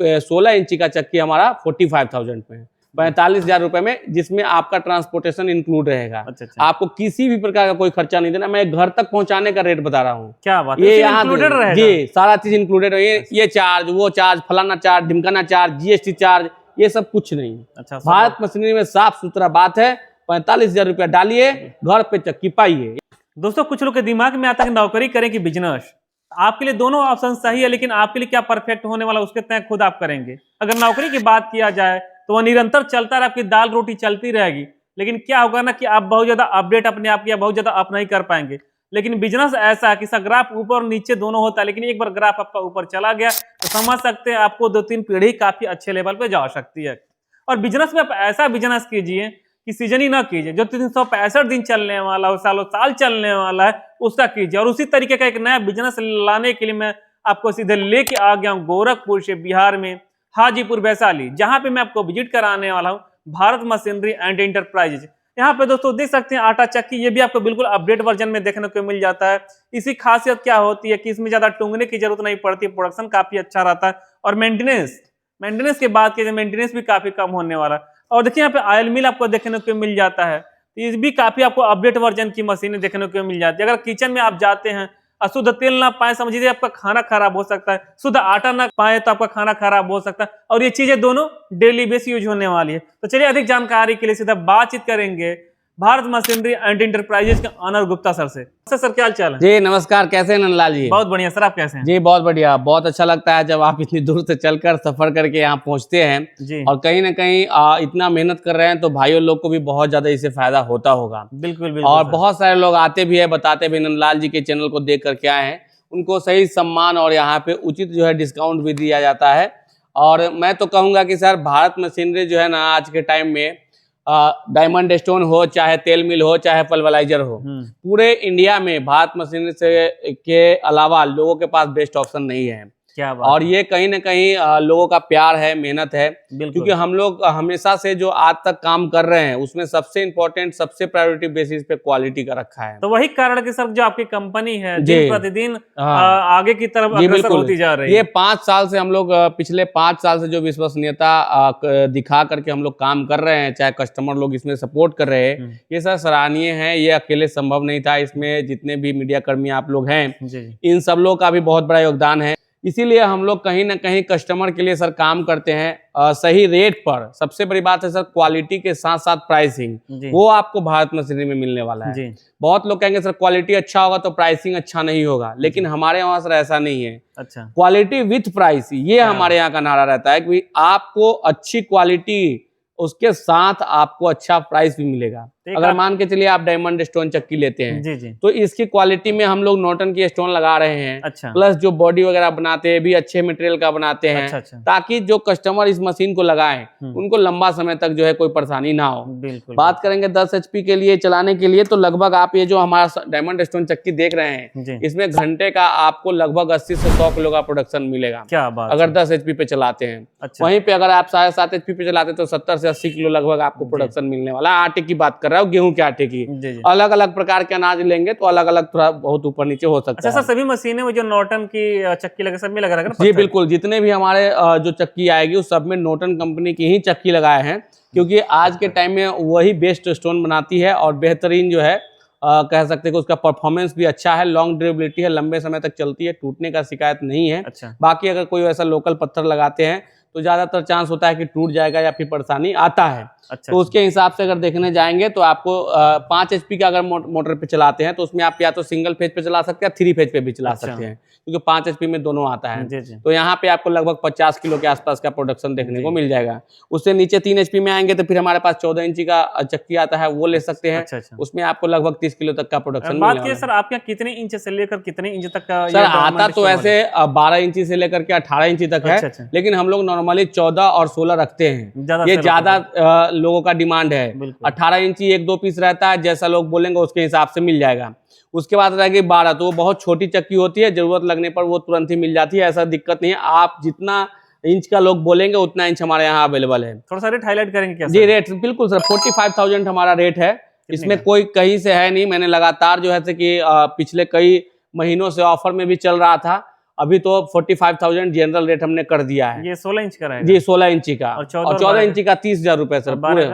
16 इंची का चक्की हमारा 45,000 में है, 45,000 रुपए में, जिसमें आपका ट्रांसपोर्टेशन इंक्लूड रहेगा। अच्छा। आपको किसी भी प्रकार का कोई खर्चा नहीं देना, मैं घर तक पहुंचाने का रेट बता रहा हूँ। क्या बात है, ये यहाँ इंक्लूडेड रहेगा? जी, सारा चीज इंक्लूडेड है। ये चार्ज, वो चार्ज, फलाना चार्ज, ढिमकाना चार्ज, जीएसटी चार्ज, ये सब कुछ नहीं। अच्छा, भारत मशीनरी में साफ सुथरा बात है। 45,000 रुपया डालिए, घर पे चक्की पाइए। दोस्तों, कुछ लोग के दिमाग में आता है नौकरी करें कि बिजनेस। आपके लिए दोनों ऑप्शन सही है, लेकिन आपके लिए क्या परफेक्ट होने वाला उसके तय खुद आप करेंगे। अगर नौकरी की बात किया जाए तो वह निरंतर चलता रहा, आपकी दाल रोटी चलती रहेगी, लेकिन क्या होगा ना कि आप बहुत ज्यादा अपडेट अपने आप की बहुत ज्यादा अप नहीं कर पाएंगे। लेकिन बिजनेस ऐसा है कि इसका ग्राफ ऊपर और नीचे दोनों होता है, लेकिन एक बार ग्राफ आपका ऊपर चला गया तो समझ सकते हैं आपको 2-3 पीढ़ी काफी अच्छे लेवल पे जा सकती है। और बिजनेस में आप ऐसा बिजनेस कीजिए कि सीजन ही ना कीजिए, जो 365 दिन चलने वाला हो, सालों साल चलने वाला है, उसका कीजिए। और उसी तरीके का एक नया बिजनेस लाने के लिए मैं आपको सीधे लेके आ गया हूँ गोरखपुर से, बिहार में हाजीपुर वैशाली, जहां पे मैं आपको विजिट कराने वाला हूँ भारत मशीनरी एंड एंटरप्राइजेज। यहाँ पे दोस्तों देख सकते हैं आटा चक्की, ये भी आपको बिल्कुल अपडेट वर्जन में देखने को मिल जाता है। इसी खासियत क्या होती है कि इसमें ज्यादा टूंगने की जरूरत नहीं पड़ती, प्रोडक्शन काफी अच्छा रहता है। और मेंटेनेंस की बात की, मेंटेनेंस भी काफी कम होने वाला। और देखिए यहाँ पे ऑयल मिल आपको देखने को मिल जाता है, ये भी काफी आपको अपडेट वर्जन की मशीनें देखने को मिल जाती है। अगर किचन में आप जाते हैं, अशुद्ध तेल ना पाए, समझिए आपका खाना खराब हो सकता है, शुद्ध आटा ना पाए तो आपका खाना खराब हो सकता है। और ये चीजें दोनों डेली बेस यूज होने वाली है। तो चलिए अधिक जानकारी के लिए सीधा बातचीत करेंगे भारत मशीनरी एंड एंटरप्राइजेज के ऑनर गुप्ता सर से। सर क्या हाल चाल है? जी नमस्कार, कैसे हैं नंदलाल जी? बहुत बढ़िया सर, आप कैसे हैं? जी बहुत बढ़िया। बहुत अच्छा लगता है जब आप इतनी दूर से चलकर सफर करके यहाँ पहुँचते हैं जी। और कहीं ना कहीं इतना मेहनत कर रहे हैं, तो भाइयों लोग को भी बहुत ज्यादा इससे फायदा होता होगा। बिल्कुल। और बहुत सारे लोग आते भी है, बताते भी नंदलाल जी के चैनल को देख करके आए हैं, उनको सही सम्मान और यहाँ पे उचित जो है डिस्काउंट भी दिया जाता है। और मैं तो कहूँगा कि सर भारत मशीनरी जो है ना, आज के टाइम में डायमंड स्टोन हो, चाहे तेल मिल हो, चाहे पल्वराइजर हो, पूरे इंडिया में भारत मशीनरी से के अलावा लोगों के पास बेस्ट ऑप्शन नहीं है। क्या बात और ये कहीं ना कहीं लोगों का प्यार है, मेहनत है, क्योंकि हम लोग हमेशा से जो आज तक काम कर रहे हैं उसमें सबसे इम्पोर्टेंट, सबसे प्रायोरिटी बेसिस पे क्वालिटी का रखा है। तो वही कारण कि सर जो आपकी कंपनी है दिन प्रतिदिन आगे की तरफ अग्रसर होती जा रही है। ये 5 साल से हम लोग, पिछले 5 साल से जो विश्वसनीयता दिखा करके हम लोग काम कर रहे हैं, चाहे कस्टमर लोग इसमें सपोर्ट कर रहे हैं, ये सर सराहनीय है। ये अकेले संभव नहीं था, इसमें जितने भी मीडिया कर्मी आप लोग हैं, इन सब लोग का भी बहुत बड़ा योगदान है। इसीलिए हम लोग कहीं ना कहीं कस्टमर के लिए सर काम करते हैं सही रेट पर। सबसे बड़ी बात है सर क्वालिटी के साथ साथ प्राइसिंग, वो आपको भारत मशीनरी में मिलने वाला है। बहुत लोग कहेंगे सर क्वालिटी अच्छा होगा तो प्राइसिंग अच्छा नहीं होगा, लेकिन हमारे यहाँ सर ऐसा नहीं है। अच्छा, क्वालिटी विथ प्राइस, ये हमारे यहाँ का नारा रहता है कि आपको अच्छी क्वालिटी, उसके साथ आपको अच्छा प्राइस भी मिलेगा। अगर मान के चलिए आप डायमंड स्टोन चक्की लेते हैं, तो इसकी क्वालिटी में हम लोग नॉटन की स्टोन लगा रहे हैं। अच्छा। प्लस जो बॉडी वगैरह बनाते हैं भी अच्छे मटेरियल का बनाते हैं। अच्छा। ताकि जो कस्टमर इस मशीन को लगाएं उनको लंबा समय तक जो है कोई परेशानी ना हो। बात करेंगे 10 HP के लिए चलाने के लिए, तो लगभग आप ये जो हमारा डायमंड स्टोन चक्की देख रहे हैं, इसमें घंटे का आपको लगभग 80 से 100 किलो का प्रोडक्शन मिलेगा। क्या बात, अगर 10 HP पे चलाते हैं। वहीं पे अगर आप 7.5 HP पे चलाते हैं तो 70 से 80 किलो लगभग आपको प्रोडक्शन मिलने वाला। आटे की बात कर रहा हूँ, गेहूं के आटे की। अलग अलग प्रकार के अनाज लेंगे तो अलग अलग थोड़ा बहुत ऊपर नीचे हो सकता है। सर सभी मशीनें में जो नॉटन की चक्की लगे, सब में लगा रहेगा? जी बिल्कुल, जितने भी हमारे जो चक्की आएगी उस सब में नॉटन कंपनी की ही चक्की लगाए हैं, क्योंकि आज के टाइम में वही बेस्ट स्टोन बनाती है और बेहतरीन जो है कह सकते हैं कि उसका परफॉर्मेंस भी अच्छा है, लॉन्ग ड्यूरेबिलिटी है, लंबे समय तक चलती है, टूटने का शिकायत नहीं है। अच्छा। बाकी अगर कोई ऐसा लोकल पत्थर लगाते हैं तो ज्यादातर चांस होता है कि टूट जाएगा या फिर परेशानी आता है। अच्छा। तो उसके हिसाब से अगर देखने जाएंगे तो आपको 5 HP का अगर मोटर पे चलाते हैं तो उसमें आप या तो सिंगल फेज पे चला सकते हैं, 3 फेज पे भी चला सकते हैं, क्योंकि 5 HP में दोनों आता है। तो यहाँ पे आपको लगभग 50 किलो के आसपास का प्रोडक्शन देखने को मिल जाएगा। उससे नीचे 3 HP में आएंगे तो फिर हमारे पास 14 इंची का चक्की आता है, वो ले सकते हैं। उसमें आपको लगभग 30 किलो तक का प्रोडक्शन। बात की सर आपके यहाँ कितने इंच से लेकर कितने इंच तक का? सर आता तो ऐसे 12 इंची से लेकर के 18 इंची तक है, लेकिन हम लोग नॉर्मली 14 और 16 रखते हैं। ये ज्यादा लोगों का डिमांड है। 18 इंची 1-2 पीस रहता है, जैसा लोग बोलेंगे उसके हिसाब से मिल जाएगा। उसके बाद रहेगी 12, तो वो बहुत छोटी चक्की होती है, जरूरत लगने पर वो तुरंत ही मिल जाती है, ऐसा दिक्कत नहीं है। आप जितना इंच का लोग बोलेंगे उतना इंच हमारे यहाँ अवेलेबल है। थोड़ा सा रेट हाईलाइट करेंगे क्या? जी रेट बिल्कुल सर, 45,000 हमारा रेट है। इसमें कोई कहीं से है नहीं, मैंने लगातार जो है कि पिछले कई महीनों से ऑफर में भी चल रहा था अभी तो 45,000 जनरल रेट हमने कर दिया है। ये 16 इंच का रहेगा जी 16 इंची का, और और 14 इंची का 30,000 रुपए सर। पूरे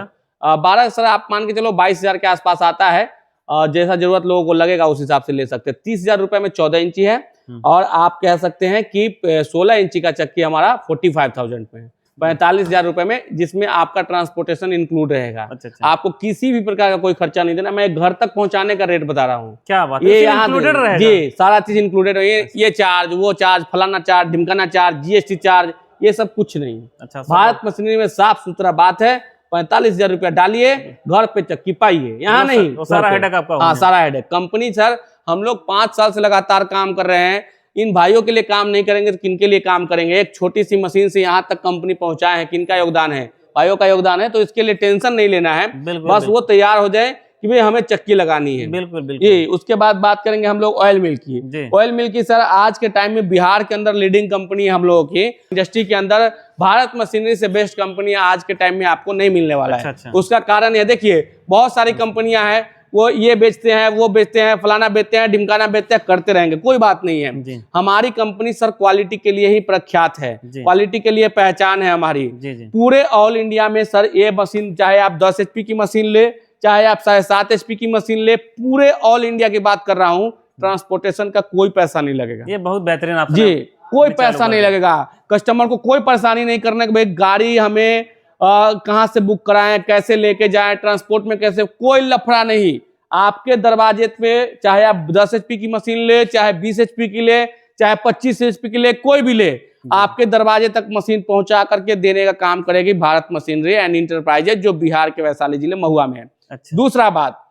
12 सर आप मान के चलो 22,000 के आसपास आता है। जैसा जरूरत लोगों को लगेगा उस हिसाब से ले सकते हैं। 30,000 रुपए में 14 इंची है, और आप कह सकते हैं कि 16 इंची का चक्की हमारा 45,000 में, 45,000 रुपए में, जिसमें आपका ट्रांसपोर्टेशन इंक्लूड रहेगा। अच्छा। आपको किसी भी प्रकार का कोई खर्चा नहीं देना। मैं घर तक पहुंचाने का रेट बता रहा हूँ। क्या बात है, ये यहाँ इंक्लूडेड रहेगा? जी सारा चीज इंक्लूडेड है। ये चार्ज, वो चार्ज, फलाना चार्ज, ढिमकाना चार्ज, जीएसटी चार्ज, ये सब कुछ नहीं। अच्छा, भारत मशीनरी में साफ सुथरा बात है। 45,000 रुपया डालिए, घर पे चक्की पाइए। यहाँ नहीं, सारा हेडेक आपका। हाँ सारा हेडेक। कंपनी सर हम लोग 5 साल से लगातार काम कर रहे हैं। इन भाइयों के लिए काम नहीं करेंगे तो किनके लिए काम करेंगे? एक छोटी सी मशीन से यहाँ तक कंपनी पहुंचाए हैं, किनका योगदान है? भाइयों का योगदान है। तो इसके लिए टेंशन नहीं लेना है, बस वो तैयार हो जाए कि भाई हमें चक्की लगानी है। बिल्कुल। ये उसके बाद बात करेंगे हम लोग ऑयल मिल की। ऑयल मिल की सर आज के टाइम में बिहार के अंदर लीडिंग कंपनी हम लोगों की इंडस्ट्री के अंदर। भारत मशीनरी से बेस्ट कंपनी आज के टाइम में आपको नहीं मिलने वाला है। उसका कारण ये देखिए, बहुत सारी कंपनियां हैं, वो ये बेचते हैं, वो बेचते हैं, फलाना बेचते हैं, ढिमकाना बेचते हैं, करते रहेंगे, कोई बात नहीं है। हमारी कंपनी सर क्वालिटी के लिए ही प्रख्यात है, क्वालिटी के लिए पहचान है हमारी। पूरे ऑल इंडिया में सर ये मशीन, चाहे आप 10 HP की मशीन ले, चाहे आप 7.5 HP की मशीन ले, पूरे ऑल इंडिया की बात कर रहा हूँ, ट्रांसपोर्टेशन का कोई पैसा नहीं लगेगा। ये बहुत बेहतरीन आप जी, कोई पैसा नहीं लगेगा। कस्टमर को कोई परेशानी नहीं करना कि भाई गाड़ी हमें कहाँ से बुक कराएं, कैसे लेके जाएं, ट्रांसपोर्ट में कैसे, कोई लफड़ा नहीं। आपके दरवाजे पे चाहे आप 10 HP की मशीन ले, चाहे 20 HP की ले, चाहे 25 HP की ले, कोई भी ले, आपके दरवाजे तक मशीन पहुंचा करके देने का काम करेगी भारत मशीनरी एंड इंटरप्राइजेज, जो बिहार के वैशाली जिले महुआ में है। अच्छा। दूसरा बात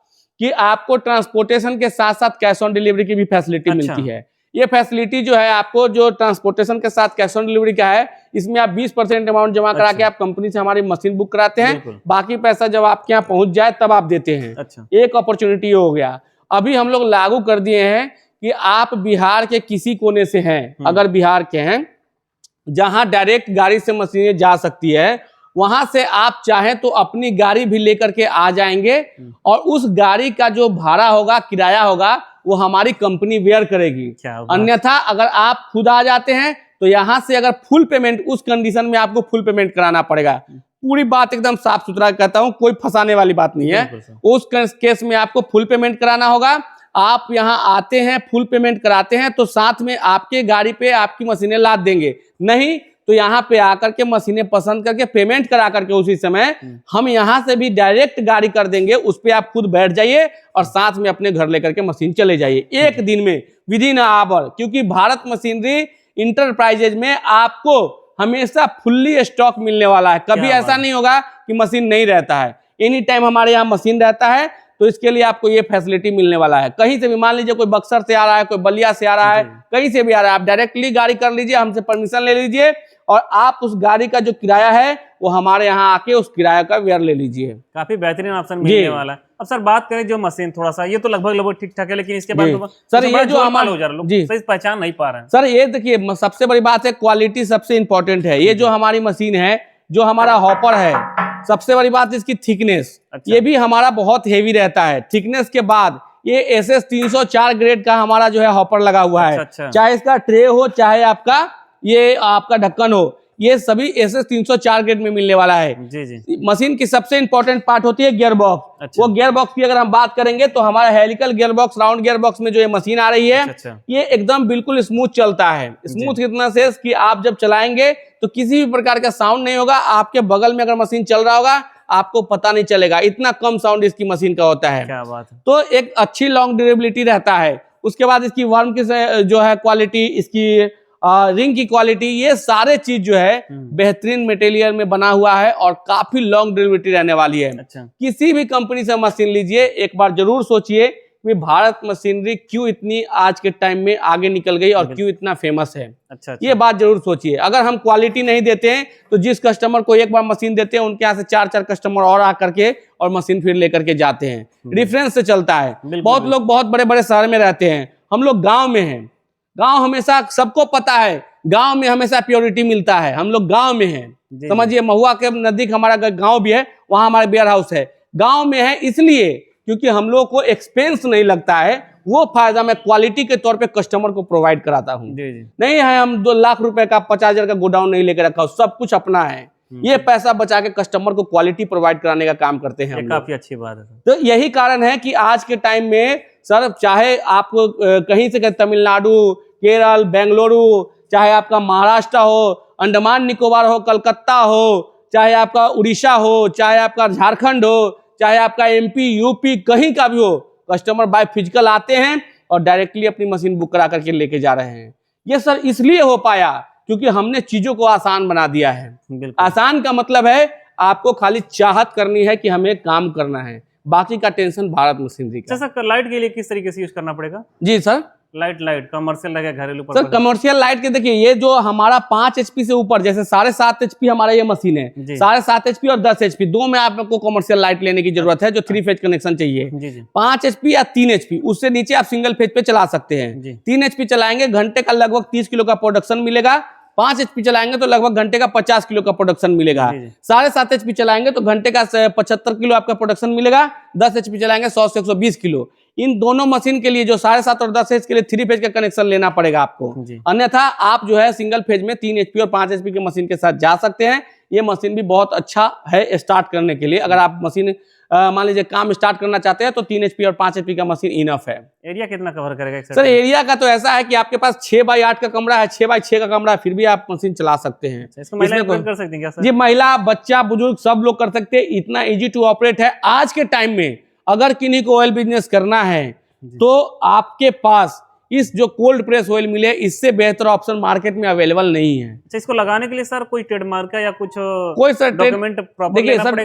कि आपको ट्रांसपोर्टेशन के साथ साथ कैश ऑन डिलीवरी की भी फैसिलिटी मिलती है। ये फैसिलिटी जो है आपको, जो ट्रांसपोर्टेशन के साथ कैश ऑन डिलीवरी का है, इसमें आप 20% अमाउंट जमा करा के आप कंपनी से हमारी मशीन बुक कराते हैं। बाकी पैसा जब आपके यहाँ पहुंच जाए तब आप देते हैं। अच्छा। एक अपॉर्चुनिटी हो गया। अभी हम लोग लागू कर दिए हैं कि आप बिहार के किसी कोने से हैं, अगर बिहार के हैं, जहां डायरेक्ट गाड़ी से मशीनें जा सकती है, वहां से आप चाहें तो अपनी गाड़ी भी लेकर के आ जाएंगे, और उस गाड़ी का जो भाड़ा होगा, किराया होगा, वो हमारी कंपनी बेयर करेगी। अन्यथा अगर आप खुद आ जाते हैं तो यहाँ से अगर फुल पेमेंट, उस कंडीशन में आपको फुल पेमेंट कराना पड़ेगा। पूरी बात एकदम साफ सुथरा कहता हूँ, कोई फंसाने वाली बात नहीं है। उस केस में आपको फुल पेमेंट कराना होगा। आप यहाँ आते हैं, फुल पेमेंट कराते हैं, तो साथ में आपके गाड़ी पे आपकी मशीनें लाद देंगे। नहीं तो यहाँ पे आकर के मशीनें पसंद करके पेमेंट करा करके उसी समय हम यहाँ से भी डायरेक्ट गाड़ी कर देंगे, उस पे आप खुद बैठ जाइए और साथ में अपने घर लेकर के मशीन चले जाइए एक दिन में, विदिन आवर। क्योंकि भारत मशीनरी इंटरप्राइजेज में आपको हमेशा फुल्ली स्टॉक मिलने वाला है। कभी ऐसा नहीं होगा कि मशीन नहीं रहता है, एनी टाइम हमारे यहाँ मशीन रहता है। तो इसके लिए आपको ये फैसिलिटी मिलने वाला है। कहीं से भी, मान लीजिए कोई बक्सर से आ रहा है, कोई बलिया से आ रहा है, कहीं से भी आ रहा है, आप डायरेक्टली गाड़ी कर लीजिए, हमसे परमिशन ले लीजिए, और आप उस गाड़ी का जो किराया है वो हमारे यहाँ आके उस किराया का वेयर ले लीजिए। काफी बेहतरीन ऑप्शन मिलने वाला है। अब सर बात करें जो मशीन, थोड़ा सा ये तो लगभग ठीक ठाक है, लेकिन इसके बाद तो सर ये जो हमारे लोग सही पहचान नहीं पा रहे हैं। सर ये देखिए, सबसे बड़ी बात है क्वालिटी सबसे इंपॉर्टेंट है। ये जो हमारी मशीन है, जो हमारा हॉपर है, सबसे बड़ी बात इसकी थिकनेस। ये भी हमारा बहुत हेवी रहता है। थिकनेस के बाद ये SS 304 ग्रेड का हमारा जो है हॉपर लगा हुआ है। चाहे इसका ट्रे हो, चाहे आपका ढक्कन हो, ये सभी SS 304 ग्रेड में मिलने वाला है। जी। मशीन की सबसे इंपॉर्टेंट पार्ट होती है गियर बॉक्स। वो गियर बॉक्स की अगर हम बात करेंगे तो हमारा helical gear box, round gear box में जो ये मशीन आ रही है, ये एकदम बिल्कुल स्मूथ चलता है। स्मूथ कितना से कि आप जब चलाएंगे तो किसी भी प्रकार का साउंड नहीं होगा। आपके बगल में अगर मशीन चल रहा होगा आपको पता नहीं चलेगा, इतना कम साउंड इसकी मशीन का होता है। क्या बात है। तो एक अच्छी लॉन्ग ड्यूरेबिलिटी रहता है। उसके बाद इसकी वर्म की जो है क्वालिटी, इसकी रिंग की क्वालिटी, ये सारे चीज जो है बेहतरीन मटेरियल में बना हुआ है और काफी लॉन्ग ड्यूरेबिलिटी रहने वाली है। किसी भी कंपनी से मशीन लीजिए, एक बार जरूर सोचिए कि भारत मशीनरी क्यों इतनी आज के टाइम में आगे निकल गई और क्यों इतना फेमस है। ये बात जरूर सोचिए। अगर हम क्वालिटी नहीं देते हैं तो जिस कस्टमर को एक बार मशीन देते हैं, उनके यहाँ से 4 कस्टमर और आकर के और मशीन फिर लेकर के जाते हैं। डिफरेंस से चलता है। बहुत लोग बहुत बड़े बड़े शहर में रहते हैं, हम लोग गाँव में हैं। गांव हमेशा, सबको पता है, गांव में हमेशा प्योरिटी मिलता है। हम लोग गांव में हैं, समझिए महुआ के नजदीक हमारा गांव भी है, वहां हमारा वेयर हाउस है। गांव में है इसलिए क्योंकि हम लोग को एक्सपेंस नहीं लगता है, वो फायदा मैं क्वालिटी के तौर पे कस्टमर को प्रोवाइड कराता हूँ। जी जी। नहीं है हम 2 लाख रुपए का 50,000 का गोडाउन नहीं लेके रखा, सब कुछ अपना है। ये पैसा बचा के कस्टमर को क्वालिटी प्रोवाइड कराने का काम करते हैं हम लोग। काफी अच्छी बात है। तो यही कारण है कि आज के टाइम में सर चाहे आप कहीं से तमिलनाडु, केरल, बेंगलुरु, चाहे आपका महाराष्ट्र हो, अंडमान निकोबार हो, कलकत्ता हो, चाहे आपका उड़ीसा हो, चाहे आपका झारखंड हो, चाहे आपका एमपी, यूपी, कहीं का भी हो, कस्टमर बाय फिजिकल आते हैं और डायरेक्टली अपनी मशीन बुक करा करके लेके जा रहे हैं। ये सर इसलिए हो पाया क्योंकि हमने चीजों को आसान बना दिया है। आसान का मतलब है आपको खाली चाहत करनी है कि हमें काम करना है, बाकी का टेंशन भारत मशीनरी का। सर लाइट के लिए किस तरीके से यूज करना पड़ेगा? जी सर, लाइट कमर्शियल लगे घरेलू सर कमर्शियल लाइट के देखिए, ये जो हमारा 5 HP से ऊपर, जैसे 7.5 HP हमारा ये मशीन है, 7.5 HP और 10 HP, दो में आपको कमर्शियल लाइट लेने की जरूरत है जो 3 फेज कनेक्शन चाहिए। 5 HP या 3 HP, उससे नीचे आप सिंगल फेज पे चला सकते हैं। 3 HP चलाएंगे घंटे का लगभग 30 किलो का प्रोडक्शन मिलेगा। 5 HP चलाएंगे तो लगभग घंटे का 50 किलो का प्रोडक्शन मिलेगा। 7.5 HP चलाएंगे तो घंटे का 75 किलो आपका प्रोडक्शन मिलेगा। 10 HP चलाएंगे 100 से 120 किलो। इन दोनों मशीन के लिए जो 7.5 और 10 HP के लिए 3 फेज का कनेक्शन लेना पड़ेगा आपको, अन्यथा आप जो है सिंगल फेज में 3 HP और 5 HP के मशीन के साथ जा सकते हैं। ये मशीन भी बहुत अच्छा है स्टार्ट करने के लिए। अगर आप मशीन मान लीजिए काम स्टार्ट करना चाहते हैं तो 3 HP और 5 HP का मशीन इनफ है। एरिया कितना कवर करेगा सर? एरिया का तो ऐसा है कि आपके पास 6x8 का कमरा है, 6x6 का कमरा है, फिर भी आप मशीन चला सकते हैं। इसको महिला कर सकते हैं क्या सर? जी, महिला, बच्चा, बुजुर्ग सब लोग कर सकते हैं। इतना इजी टू ऑपरेट है। आज के टाइम में अगर किन्हीं को ऑयल बिजनेस करना है तो आपके पास इस जो कोल्ड प्रेस ऑयल मिले, इससे बेहतर ऑप्शन मार्केट में अवेलेबल नहीं है। इसको लगाने के लिए सर कोई ट्रेडमार्क या कुछ कोई सर डॉक्यूमेंट प्रॉपर देखिए सर,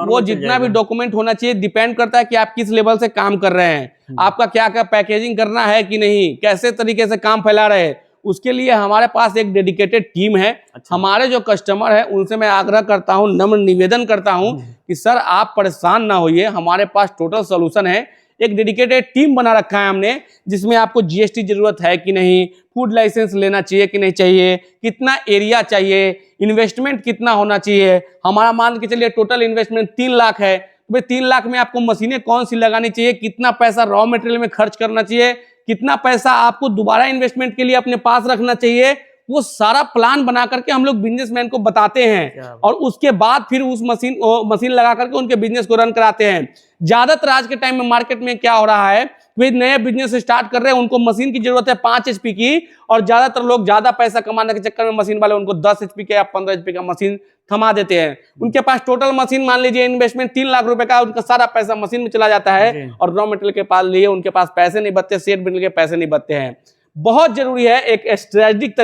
वो जितना भी डॉक्यूमेंट होना चाहिए, डिपेंड करता है कि आप किस लेवल से काम कर रहे हैं, आपका क्या क्या पैकेजिंग करना है कि नहीं, कैसे तरीके से काम फैला रहे हैं। उसके लिए हमारे पास एक डेडिकेटेड टीम है। हमारे जो कस्टमर है उनसे मैं आग्रह करता हूं, नम्र निवेदन करता हूं कि सर आप परेशान ना होइए, हमारे पास टोटल सोल्यूशन है। एक डेडिकेटेड टीम बना रखा है हमने, जिसमें आपको GST जरूरत है कि नहीं, फूड लाइसेंस लेना चाहिए कि नहीं चाहिए, कितना एरिया चाहिए, इन्वेस्टमेंट कितना होना चाहिए। हमारा मान के चलिए टोटल इन्वेस्टमेंट 3 लाख है, तो भाई 3 लाख में आपको मशीनें कौन सी लगानी चाहिए, कितना पैसा रॉ मटेरियल में खर्च करना चाहिए, कितना पैसा आपको दोबारा इन्वेस्टमेंट के लिए अपने पास रखना चाहिए, वो सारा प्लान बना करके हम लोग बिजनेसमैन को बताते हैं और उसके बाद फिर उस मशीन लगा करके उनके बिजनेस को रन कराते हैं। ज्यादातर आज के टाइम में मार्केट में क्या हो रहा है, वे नए बिजनेस स्टार्ट कर रहे हैं, उनको मशीन की जरूरत है 5 HP की, और ज्यादातर लोग ज्यादा पैसा कमाने के चक्कर में मशीन वाले उनको 10 HP के या 15 HP का मशीन थमा देते हैं। उनके पास टोटल मशीन मान लीजिए इन्वेस्टमेंट 3 लाख रुपए का, उनका सारा पैसा मशीन में चला जाता है और रॉ मटेरियल के पास लिए उनके पास पैसे नहीं बचते, सेट बिल के पैसे नहीं बचते हैं। बहुत जरूरी है एक स्ट्रेटेजिक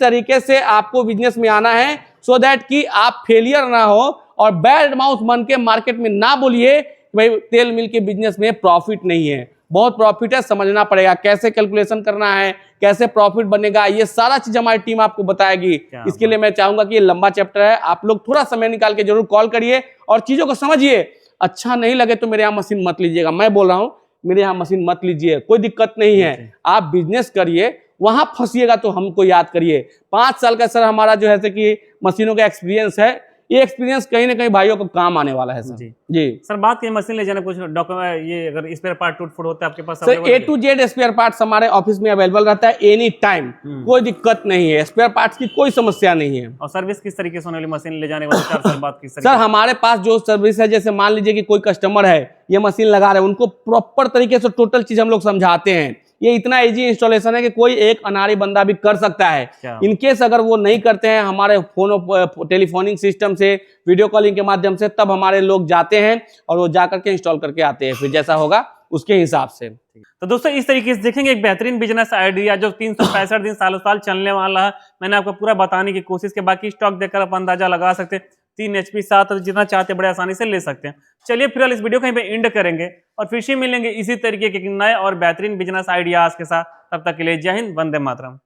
तरीके से आपको बिजनेस में आना है, सो दैट कि आप फेलियर ना हो और बैड माउथ बन के मार्केट में ना बोलिए भाई तेल मिल के बिजनेस में प्रॉफिट नहीं है। बहुत प्रॉफिट है, समझना पड़ेगा कैसे कैलकुलेशन करना है, कैसे प्रॉफिट बनेगा, ये सारा चीज हमारी टीम आपको बताएगी। इसके लिए मैं चाहूंगा कि ये लंबा चैप्टर है, आप लोग थोड़ा समय निकाल के जरूर कॉल करिए और चीजों को समझिए। अच्छा नहीं लगे तो मेरे यहाँ मशीन मत लीजिएगा, मैं बोल रहा हूँ मेरे यहाँ मशीन मत लीजिए, कोई दिक्कत नहीं है। आप बिजनेस करिए, वहां फंसिएगा तो हमको याद करिए। 5 साल का सर हमारा जो है कि मशीनों का एक्सपीरियंस है, ये एक्सपीरियंस कहीं ना कहीं भाइयों को काम आने वाला है सर। जी सर, बात की मशीन ले जाना कुछ डॉक्यूमेंट, ये अगर स्पेयर पार्ट टूट फूट होता है आपके पास sir A to Z spare parts हमारे ऑफिस में अवेलेबल रहता है एनी टाइम, कोई दिक्कत नहीं है, स्पेयर पार्ट्स की कोई समस्या नहीं है। और सर्विस किस तरीके से होने वाली मशीन ले जाने वाली सर बात की सर हमारे पास जो सर्विस है, जैसे मान लीजिए कि कोई कस्टमर है ये मशीन लगा रहे हैं, उनको प्रॉपर तरीके से टोटल चीज हम लोग समझाते हैं। ये इतना इजी इंस्टॉलेशन है कि कोई एक अनाड़ी बंदा भी कर सकता है। इनकेस अगर वो नहीं करते हैं हमारे फोन टेलीफोनिंग सिस्टम से, वीडियो कॉलिंग के माध्यम से, तब हमारे लोग जाते हैं और वो जाकर के इंस्टॉल करके आते हैं, फिर जैसा होगा उसके हिसाब से। तो दोस्तों इस तरीके से देखेंगे एक बेहतरीन बिजनेस आइडिया जो 365 दिन सालों साल चलने वाला है। मैंने आपको पूरा बताने की कोशिश की, बाकी स्टॉक देखकर आप अंदाजा लगा सकते हैं। 3 HP 7 जितना चाहते बड़े आसानी से ले सकते हैं। चलिए फिलहाल इस वीडियो कहीं पे एंड करेंगे और फिर से मिलेंगे इसी तरीके के नए और बेहतरीन बिजनेस आइडियाज के साथ। तब तक के लिए जय हिंद, वंदे मातरम।